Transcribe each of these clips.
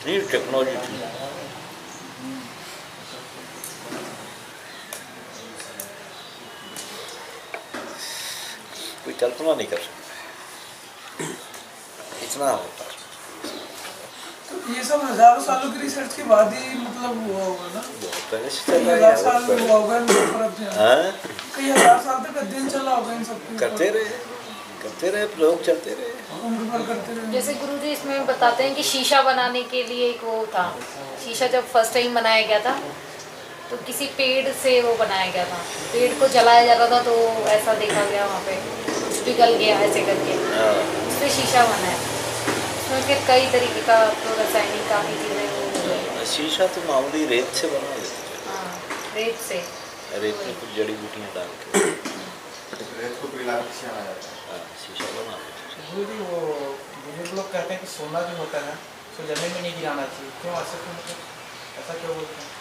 नहीं टेक्नोलॉजी थी। कोई कल्पना नहीं कर सकता इतना होता। ये सब हजारों सालों की रिसर्च के बाद ही मतलब हुआ होगा ना। बहुत पहले से कई चल रहा हजार है। साल हुआ होगा इन पर अध्ययन। हाँ? कई हजार साल तक अध्ययन चला होगा इन सब के करते रहे प्रयोग चलते रहे। उम्र भर करते रहे। जैसे गुरुजी इसमें बताते हैं कि शीशा बनाने के लिए एक वो था, शीशा जब फर्स्ट टाइम बनाया गया था तो किसी पेड़ से वो बनाया गया था, पेड़ को जलाया जा रहा था तो ऐसा देखा गया वहाँ पे पिघल गया ऐसे करके, उससे शीशा बना है। उसमें फिर कई तरीके का तो रासायनिक काफ़ी चीज़ें वो शीशा तो मामूली रेत से बना देते थे। हाँ, रेत से, रेत में कुछ जड़ी बूटियाँ डाल के रेत को पिघला के शीशा बना जाता है। शीशा बना देते गुरुजी वो बुजुर्ग लोग कहते हैं कि सोना जो होता है तो जमीन में नहीं गिराना चाहिए, क्यों ऐसा क्यों मतलब ऐसा क्यों बोलते हैं?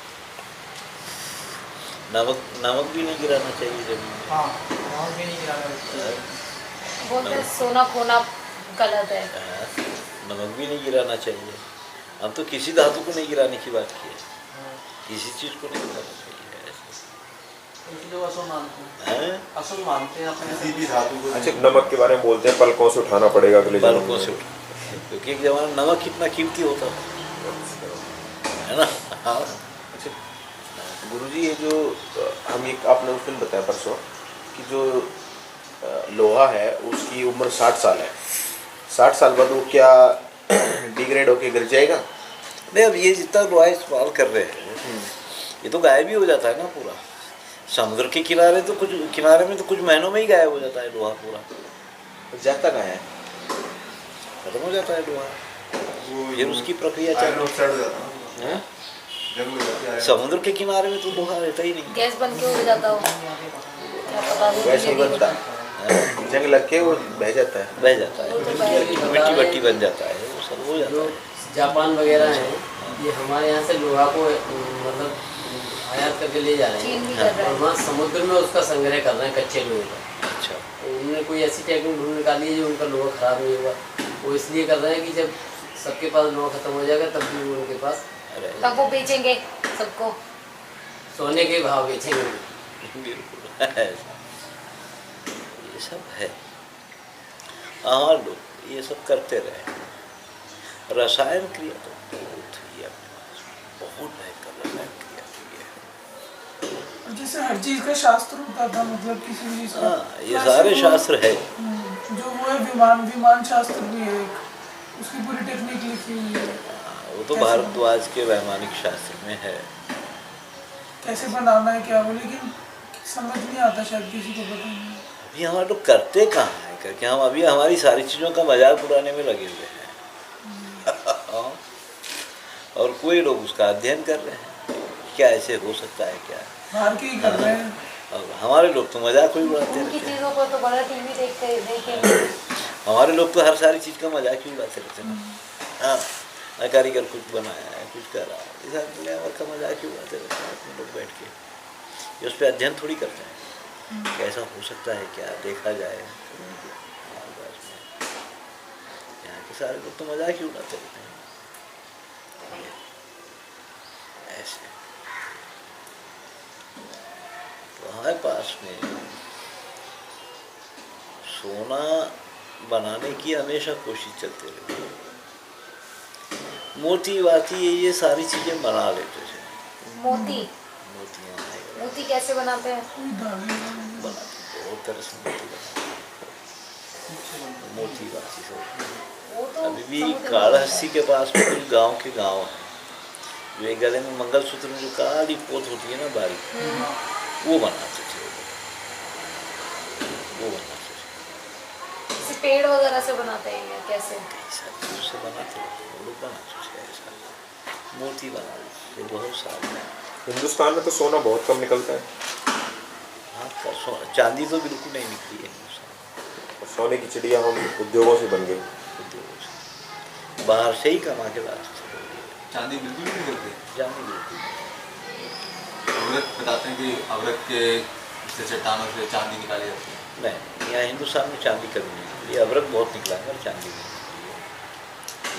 नमक भी नहीं गिराना चाहिए जमीन में। हाँ, नमक भी नहीं गिराना चाहिए। बोलते हैं सोना खोना गलत है। नमक भी नहीं गिराना चाहिए। हम तो किसी धातु को नहीं गिराने की बात की है, किसी चीज़ को नहीं गिराना चाहिए। जो अशुभ मानते हैं, हैं? अशुभ मानते हैं अपने किसी भी धातु को। अच्छा, नमक के बारे में बोलते हैं पलकों से उठाना पड़ेगा अगले जन्म बालकों में। से उठा, क्योंकि एक जमाना नमक कितना कीमती होता था, है ना। हाँ। अच्छा गुरुजी, ये जो हम एक आपने उस दिन बताया परसों कि जो लोहा है उसकी उम्र 60 साल है, 60 साल बाद वो क्या डिग्रेड होके गिर जाएगा? नहीं, अब ये जितना लोहा इस्तेमाल कर रहे हैं ये तो गायब ही हो जाता है ना पूरा। समुद्र के किनारे तो कुछ किनारे में तो कुछ महीनों में ही गायब हो जाता है लोहा पूरा, जाता कहाँ है? खत्म हो जाता है लोहा। वो ये उसकी प्रक्रिया चल आयरन रही ऑक्साइड हो जाता है, है। जंग हो जाती है। समुद्र के किनारे में तो लोहा रहता ही नहीं। गैस बन के उड़ जाता हो, क्या पता नहीं वैसे ही बनता, जंग लग के वो बह जाता है। बह जाता है, मिट्टी बट्टी बन जाता है, वो सब हो जाता जो है। जापान वगैरह हैं, ये हमारे यहाँ से लोहा को मतलब आयात करके ले जा रहे चीन भी हैं कर रहा और है। वहाँ समुद्र में उसका संग्रह कर रहे हैं कच्चे लोहे का। अच्छा, तो उन्होंने कोई ऐसी टेक्निक ढूंढ निकाली है जो उनका लोहा खराब नहीं हुआ। वो इसलिए कर रहे हैं कि जब सबके पास लोहा खत्म हो जाएगा तब भी वो उनके पास अरे तब वो बेचेंगे सबको। सोने के भाव बेचेंगे। बिल्कुल ऐसा। ये सब है। हाँ, लोग ये सब करते रहे। रसायन क्रिया तो बहुत ही अपने पास बहुत भयंकर रसायन क्रिया हुई है। जैसे हर चीज का शास्त्र होता था, मतलब किसी भी चीज का। हाँ, ये तो सारे ऐसे शास्त्र है। जो वो है विमान शास्त्र भी है एक, उसकी पूरी टेक्निक लिखी हुई है। वो तो भारद्वाज के वैमानिक शास्त्र में है। कैसे बनाना है क्या वो, लेकिन समझ नहीं आता शायद किसी को, पता नहीं। अभी हमारे लोग करते कहाँ हैं करके, हम अभी हमारी सारी चीज़ों का मजाक उड़ाने में लगे हुए हैं। और कोई लोग उसका अध्ययन कर रहे हैं, क्या ऐसे हो सकता है क्या। बाहर के ही कर रहे हैं। और हमारे लोग तो मजाक ही उड़ाते उनकी रहते हैं। चीज़ों को तो बड़ा टीवी देखते देखेंगे। हमारे लोग तो हर सारी चीज़ का मजाक ही उड़ाते रहते हैं ना। हाँ, कारीगर कुछ बनाया है, कुछ कर रहा है, इस दुनिया भर का मजाक ही उड़ाते रहते हैं अपने लोग बैठ के। ये उस पर अध्ययन थोड़ी करते हैं कैसा हो सकता है क्या, देखा जाए। यहाँ के सारे लोग तो मजाक ही उड़ाते रहते हैं ऐसे। तो हमारे पास में सोना बनाने की हमेशा कोशिश चलती रही। मोती वाती ये सारी चीज़ें बना लेते थे। मोती, मोतियाँ मोती कैसे बनाते हैं? बनाते, बहुत तरह से मोती बनाते, मोती वाती सब। वो तो अभी भी समुद्र में कालहस्ती के पास में कुछ गांव के गांव हैं जो एक गले में मंगलसूत्र में जो काली पोत होती है ना बारीक, वो बनाते थे। वो बनाते थे, किसी पेड़ वगैरह से बनाते हैं या कैसे? ऐसा उससे बनाते थे वो लोग, बनाते थे ऐसा मोती बनाते थे बहुत सारे। हिंदुस्तान में तो सोना बहुत कम निकलता है। हाँ, चांदी तो बिल्कुल नहीं निकली है हिंदुस्तान। सोने की चिड़िया हम उद्योगों से बन गई। उद्योगों से बाहर से ही कमा के लाते थे चांदी बिल्कुल नहीं निकलती। चांदी बिल्कुल नहीं। अवरक बताते हैं कि अवरक के से चट्टानों से चांदी निकाली जाती है। नहीं, यहाँ हिंदुस्तान में चांदी कभी नहीं निकली। अवरक बहुत निकला है और चांदी नहीं निकली है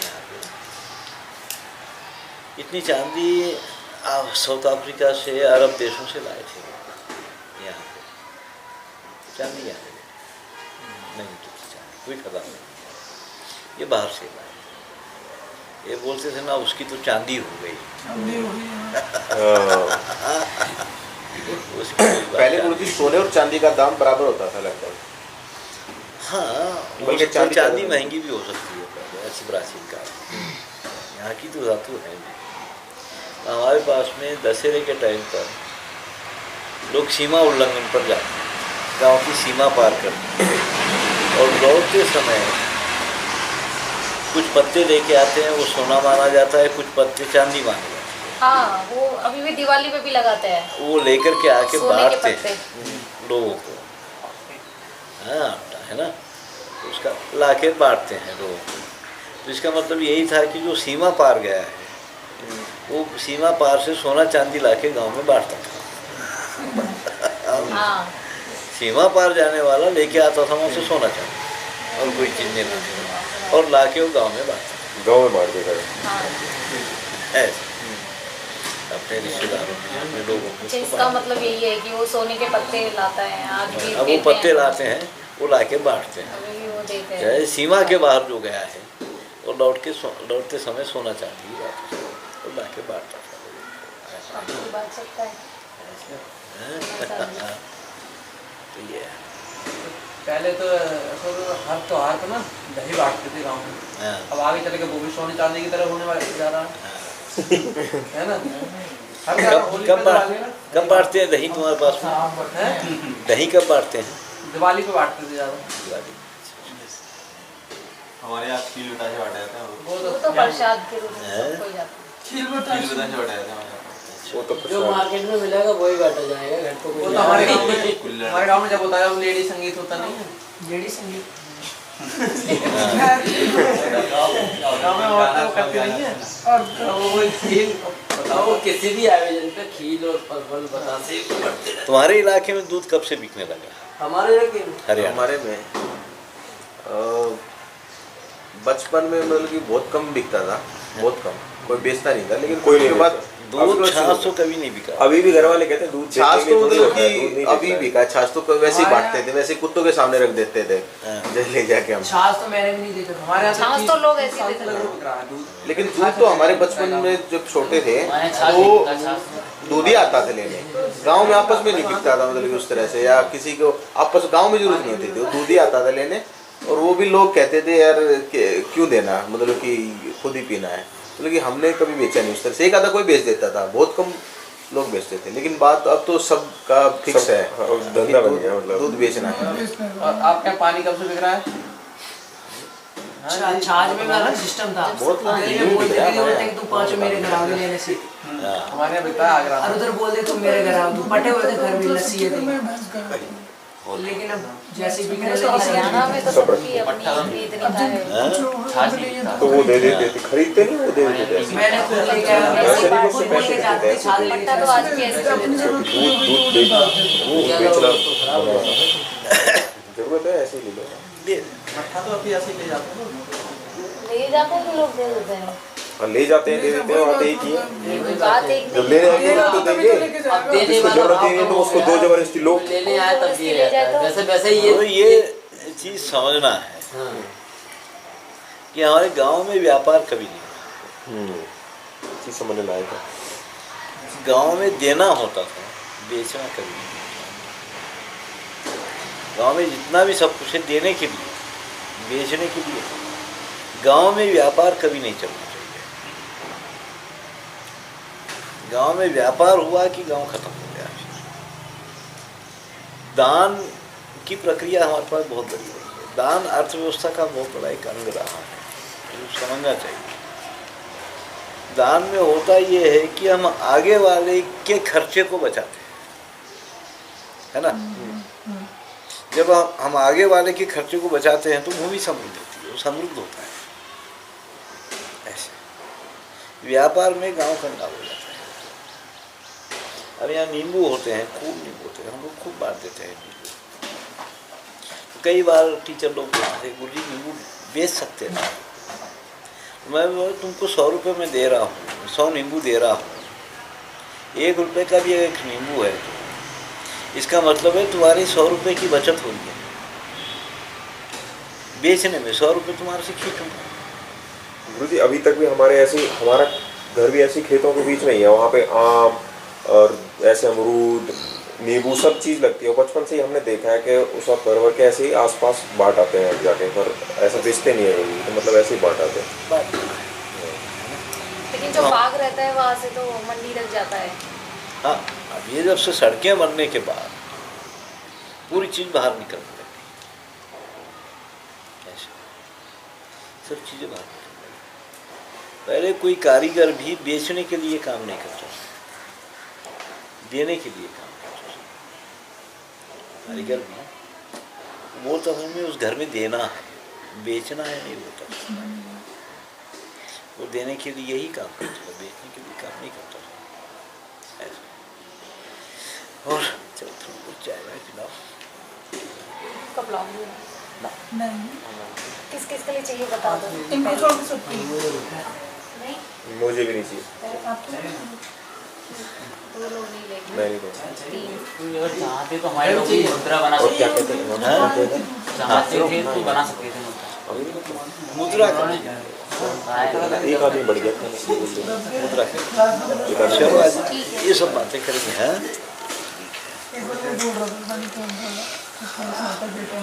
यहाँ पे। इतनी चांदी साउथ अफ्रीका से, अरब देशों से लाए थे यहाँ पे। चांदी यहाँ नहीं तो चांदी कोई खदान नहीं, ये बाहर से लाए। ये बोलते थे ना उसकी तो चांदी हो गई। चांदी हो गई है। उसकी कोई बात पहले चांदी- गुरुजी सोने और चांदी का दाम बराबर होता था लगभग। हाँ, बल्कि चांदी चांदी का- महंगी भी हो सकती है पहले, ऐसी प्राचीन काल में। यहाँ की तो धातु है भी। हमारे पास में दशहरे के टाइम पर लोग सीमा उल्लंघन पर जाते हैं, गांव की सीमा पार करते हैं और लौटते समय कुछ पत्ते लेके आते हैं, वो सोना माना जाता है, कुछ पत्ते चांदी माने जाते हैं। हाँ, वो अभी भी दिवाली पे भी लगाते हैं वो लेकर के आके सोने के बांटते पत्ते। हैं लोगों को। हाँ, है ना, उसका लाके बांटते हैं लोगों को। तो इसका मतलब यही था कि जो सीमा पार गया है वो सीमा पार से सोना चांदी लाके गांव में बांटता था। हाँ, सीमा पार जाने वाला लेके आता था वहाँ से सोना चांदी और कोई चीज़ नहीं लाता और लाके वो गांव में बांटता गाँव में बांट देगा। हाँ। था ऐसे अपने रिश्तेदारों में, अपने लोगों को अच्छा, उसको इसका बांटता मतलब यही है कि वो सोने के पत्ते लाता है, आज भी था। अब वो देते पत्ते हैं। लाते हैं, वो लाके बांटते हैं। अभी भी वो देते हैं। चाहे सीमा के बाहर जो गया है और लौटते समय सोना चांदी वापस और लाके बांटता था। अभी भी बात सकता है। तो ये है। पहले तो ऐसा होता था, हर त्योहार को ना दही बांटते थे गाँव में। हाँ, अब आगे चल के वो भी सोने चांदी की तरह होने वाला जा रहा है ना। हर त्योहार होली पे दिवाली ना कब बांटते हैं दही तुम्हारे पास में? हैं? दही कब बांटते हैं? दिवाली पे बांटते थे ज़्यादा। दिवाली। हमारे यहाँ खील बतासे बांटे जाते हैं, वो तो प्रसाद के रूप में हैं? सबको ही जाता है। खील खील बताइए। बतासे बांटे जाते हैं हमारे यहाँ। वो तो जो मार्केट में मिलेगा वही बांटा जाएगा, घर पे वो कोई तो हमारे गाँव नहीं। में, हमारे गाँव में जब होता है वो लेडी संगीत होता नहीं है। लेडी संगीत गाँव में औरतें वो करती नहीं है। और वो खील बताओ, वो किसी भी आयोजन पे खील और फल बतासे बढ़ते रहते। तुम्हारे इलाके में दूध कब से बिकने लगा? हमारे यहाँ हरियाणा हमारे में बचपन में मतलब कि बहुत कम बिकता था, बहुत कम, कोई बेचता नहीं था। लेकिन कोई के बाद दूध छाछ तो कभी नहीं बिका। अभी भी घर वाले कहते हैं दूध छाछ देते तो नहीं, मतलब दूध नहीं कि देता अभी है। बिका, छाछ तो वैसे ही बांटते थे, वैसे कुत्तों के सामने रख देते थे हाँ। जैसे ले जाके हम। छाछ तो मैंने भी नहीं देखा। हमारे यहाँ छाछ तो लोग ऐसे ही देते थे। बिक रहा है दूध। लेकिन दूध तो हमारे बचपन में जब छोटे थे हमारे छाछ तो नहीं बिकता, छाछ दूध ही आता था लेने। गांव में आपस में नहीं बिकता था, मतलब कि उस तरह से, या किसी को आपस गांव में जरूरत नहीं होती थी, वो दूध ही आता था लेने। और वो भी लोग कहते थे यार क्यों देना, मतलब कि खुद ही पीना है। मतलब कि हमने कभी बेचा नहीं उस तरह से, एक आधा कोई बेच देता था, बहुत कम लोग बेचते थे। लेकिन बात अब तो सबका फिक्स है, हाँ, धंधा बन गया मतलब। दूध बेचना है। और आपके यहाँ पानी कब से बिक रहा है? छाछ में मेरा सिस्टम था। बहुत पहले बोलते थे बोलते कि तू पांचों मेरे घर आओगे लेने से, हमारे यहाँ बिकता है आगरा और में। उधर बोल दे तुम मेरे घर आओ, तू पटे हुए थे घर में लस्सी है मैं भैंस का लेकिन अब जैसे बिकने तो लगी हरियाणा में तो सबकी अपनी इतनी है। तो वो दे देते थे, खरीदते नहीं, वो दे देते थे। मैंने खुद लेके आया, ऐसे बात खुद से बोल के जाते थे छाछ लेके पट्टा तो आज भी ऐसे चलते हैं। दूध बेचना, वो बेचना जरूरत है, ऐसे ही ले लो। दे मट्ठा तो अभी ऐसे ही ले जाते हैं। ले जाते हैं कि लोग दे देते हैं। और ले जाते हैं, दे देते हैं, वहाँ पे एक ही है। कोई बात एक जब नहीं लेने आएंगे तो देंगे, अब देने जिसको वाला जरूरत नहीं है तो उसको दो जबरदस्ती लो। लेने आया तब उसके दिया ले जाता है। जाए वैसे वैसे ही तो ये चीज़ समझना है हाँ। कि हमारे गांव में व्यापार कभी नहीं हुआ। चीज समझने लायक है। गांव में देना होता था, बेचना कभी नहीं। गांव में जितना भी सब कुछ है देने के लिए, बेचने के लिए, गांव में व्यापार कभी नहीं चलना चाहिए। गांव में व्यापार हुआ कि गांव खत्म हो गया। दान की प्रक्रिया हमारे पास बहुत बड़ी है। दान अर्थव्यवस्था का बहुत बड़ा एक अंग रहा है, तो समझना चाहिए। दान में होता ये है कि हम आगे वाले के खर्चे को बचाते हैं, है ना। जब हम आगे वाले के खर्चे को बचाते हैं तो भूमि समृद्ध होती है, वो समृद्ध होता है। ऐसे व्यापार में गांव कंगाल हो जाता है। अब यहाँ नींबू होते हैं, खूब नींबू होते हैं, हम लोग खूब बांट देते हैं नींबू। तो कई बार टीचर लोग बोलते हैं गुरुजी नींबू बेच सकते हैं। मैं बोला तुमको 100 रुपये में दे रहा हूँ, 100 नींबू दे रहा हूँ, 1 रुपये का भी एक नींबू है तो इसका मतलब है तुम्हारी 100 रुपये की बचत हो रही है बेचने में। 100 रुपये तुम्हारे से खींचूंगा। गुरुजी अभी तक भी हमारे ऐसे, हमारा घर भी ऐसी खेतों के बीच में ही है, वहाँ पे आम और ऐसे अमरूद नींबू सब चीज़ लगती है। और बचपन से ही हमने देखा है कि उस वक्त भर के ऐसे ही आसपास बांट आते हैं जाके, पर ऐसा बेचते नहीं है कभी, तो मतलब ऐसे ही बांट आते हैं। लेकिन जो बाग रहता है वहाँ से तो मंडी तक जाता है। हाँ, अब ये जब से सड़कें बनने के बाद पूरी चीज़ बाहर निकलने लगी, ऐसे सब चीज़ें बाहर निकलने लगी। पहले कोई कारीगर भी बेचने के लिए काम नहीं करता, देने के लिए काम करता। कारीगर भी बोलता था हमें उस घर में देना है, बेचना है नहीं बोलता, वो देने के लिए ही काम करता था, बेचने के लिए काम नहीं करता था। ऐसा। और चलो थोड़ा कुछ चाय वाय पिलाओ। कब लाऊंगी? नहीं, किस किस के लिए चाहिए बता दो। इनको छोड़ के सबको। नहीं, मुझे भी नहीं चाहिए, आपको 2 लोग नहीं लेंगे। मैं नहीं दूँगा। 3। अगर चाहते तो हमारे लोग भी मुद्रा बना और सकते क्या थे। कहते हैं चाहते थे तो बना सकते थे मुद्रा का मुद्रा। एक आदमी बढ़ गया था। मुद्रा का चलो आज ये सब बातें करेंगे। हाँ, एक बार वो बोल रहा था, पता नहीं कौन बोला, उसका बेटा